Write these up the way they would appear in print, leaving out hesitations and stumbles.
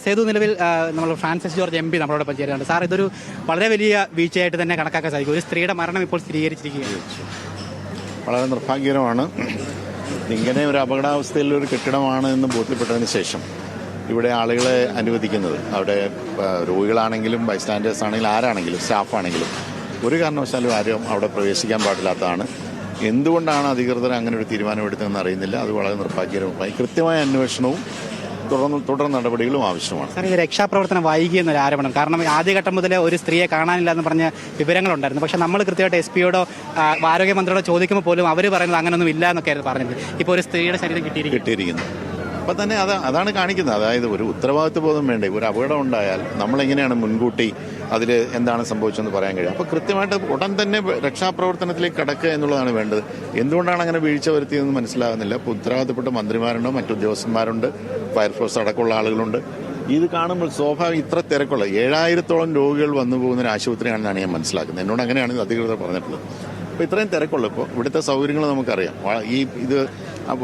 സേതു നിലവിൽ നമ്മൾ Francis George MP നമ്മളോടൊപ്പം ചേരുന്നുണ്ട്. സാർ, ഇതൊരു വളരെ വലിയ വീഴ്ചയായിട്ട് തന്നെ കണക്കാക്കാൻ സാധിക്കും. ഒരു സ്ത്രീയുടെ മരണം ഇപ്പോൾ സ്ഥിരീകരിച്ചിരിക്കുകയാണ്. വളരെ നിർഭാഗ്യകരമാണ്. ഇങ്ങനെ ഒരു അപകടാവസ്ഥയിൽ ഒരു കെട്ടിടമാണ് എന്ന് ബോധ്യപ്പെട്ടതിന് ശേഷം ഇവിടെ ആളുകളെ അനുവദിക്കുന്നത്, അവിടെ രോഗികളാണെങ്കിലും ബൈസ്റ്റാൻഡേഴ്സ് ആണെങ്കിലും ആരാണെങ്കിലും സ്റ്റാഫാണെങ്കിലും ഒരു കാരണവശാലും ആരും അവിടെ പ്രവേശിക്കാൻ പാടില്ലാത്തതാണ്. എന്തുകൊണ്ടാണ് അധികൃതർ അങ്ങനെ ഒരു തീരുമാനമെടുത്തതെന്ന് അറിയുന്നില്ല. അത് വളരെ നിർഭാഗ്യകരമായി കൃത്യമായ അന്വേഷണവും തുടർ നടപടികളും ആവശ്യമാണ്. സാർ, ഇത് രക്ഷാപ്രവർത്തനം വൈകിയെന്നൊരു ആരോപണം. കാരണം ആദ്യഘട്ടം മുതൽ ഒരു സ്ത്രീയെ കാണാനില്ല എന്ന് പറഞ്ഞ വിവരങ്ങളുണ്ടായിരുന്നു. പക്ഷെ നമ്മൾ കൃത്യമായിട്ട് SP യോടോ ആരോഗ്യമന്ത്രിയോടോ ചോദിക്കുമ്പോൾ പോലും അവർ പറയുന്നത് അങ്ങനെയൊന്നും ഇല്ല എന്നൊക്കെയായിരുന്നു പറഞ്ഞത്. ഇപ്പോൾ ഒരു സ്ത്രീയുടെ ശരീരം കിട്ടിയിരിക്കുന്നു. അപ്പം തന്നെ അതാണ് കാണിക്കുന്നത്. അതായത് ഒരു ഉത്തരവാദിത്വ ബോധം വേണ്ടേ. ഒരു അപകടം ഉണ്ടായാൽ നമ്മളെങ്ങനെയാണ് മുൻകൂട്ടി അതിൽ എന്താണ് സംഭവിച്ചതെന്ന് പറയാൻ കഴിയും. അപ്പോൾ കൃത്യമായിട്ട് ഉടൻ തന്നെ രക്ഷാപ്രവർത്തനത്തിലേക്ക് കടക്കുക എന്നുള്ളതാണ് വേണ്ടത്. എന്തുകൊണ്ടാണ് അങ്ങനെ വീഴ്ച വരുത്തിയതെന്ന് മനസ്സിലാകുന്നില്ല. ഇപ്പോൾ ഉത്തരവാദിത്തപ്പെട്ട മന്ത്രിമാരുണ്ട്, മറ്റു ഉദ്യോഗസ്ഥന്മാരുണ്ട്, ഫയർഫോഴ്സ് അടക്കമുള്ള ആളുകളുണ്ട്. ഇത് കാണുമ്പോൾ സ്വാഭാവികം ഇത്ര തിരക്കുള്ള 7000-ഓളം രോഗികൾ വന്നു പോകുന്ന ഒരു ആശുപത്രിയാണെന്നാണ് ഞാൻ മനസ്സിലാക്കുന്നത്. എന്നോട് അങ്ങനെയാണ് അധികൃതർ പറഞ്ഞിട്ടുള്ളത്. അപ്പോൾ ഇത്രയും തിരക്കുള്ള ഇപ്പോൾ ഇവിടുത്തെ സൗകര്യങ്ങൾ നമുക്കറിയാം. ഇത്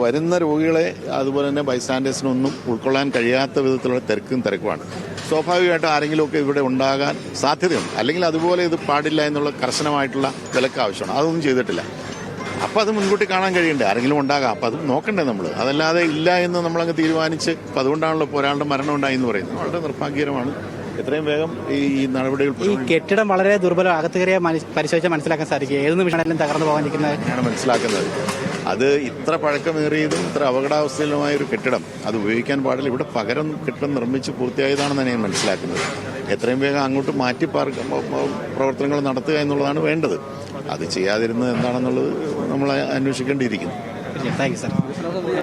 വരുന്ന രോഗികളെ അതുപോലെ തന്നെ ബൈസ്റ്റാൻഡേഴ്സിനൊന്നും ഉൾക്കൊള്ളാൻ കഴിയാത്ത വിധത്തിലുള്ള തിരക്കുമാണ്. സ്വാഭാവികമായിട്ട് ആരെങ്കിലുമൊക്കെ ഇവിടെ ഉണ്ടാകാൻ സാധ്യതയുണ്ട്. അല്ലെങ്കിൽ അതുപോലെ ഇത് പാടില്ല എന്നുള്ള കർശനമായിട്ടുള്ള വിലക്ക് ആവശ്യമാണ്. അതൊന്നും ചെയ്തിട്ടില്ല. അപ്പോൾ അത് മുൻകൂട്ടി കാണാൻ കഴിയണ്ടേ. ആരെങ്കിലും ഉണ്ടാകാം. അപ്പോൾ അത് നോക്കണ്ടേ നമ്മൾ. അതല്ലാതെ ഇല്ല എന്ന് നമ്മളങ്ങ് തീരുമാനിച്ച് അപ്പോൾ അതുകൊണ്ടാണല്ലോ ഇപ്പോൾ ഒരാളുടെ മരണം ഉണ്ടായി എന്ന് പറയുന്നത്. വളരെ നിർഭാഗ്യകരമാണ്. എത്രയും വേഗം ഈ നടപടികൾ. ഈ കെട്ടിടം വളരെ ദുർബലം. അകത്ത് കയറിയ പരിശോധിച്ചാൽ മനസ്സിലാക്കാൻ സാധിക്കും. ഏത് നിമിഷമാണെങ്കിലും തകർന്നു പോകാനിരിക്കുന്നതാണ് മനസ്സിലാക്കുന്നത്. അത് ഇത്ര പഴക്കമേറിയതും ഇത്ര അപകടാവസ്ഥയിലുമായ ഒരു കെട്ടിടം അത് ഉപയോഗിക്കാൻ പാടില്ല. ഇവിടെ പകരം കെട്ടിടം നിർമ്മിച്ച് പൂർത്തിയായതാണെന്നാണ് ഞാൻ മനസ്സിലാക്കുന്നത്. എത്രയും വേഗം അങ്ങോട്ട് മാറ്റി പ്രവർത്തനങ്ങൾ നടത്തുക എന്നുള്ളതാണ് വേണ്ടത്. അത് ചെയ്യാതിരുന്നത് എന്താണെന്നുള്ളത് നമ്മൾ അന്വേഷിക്കേണ്ടിയിരിക്കുന്നു. Thank you sir.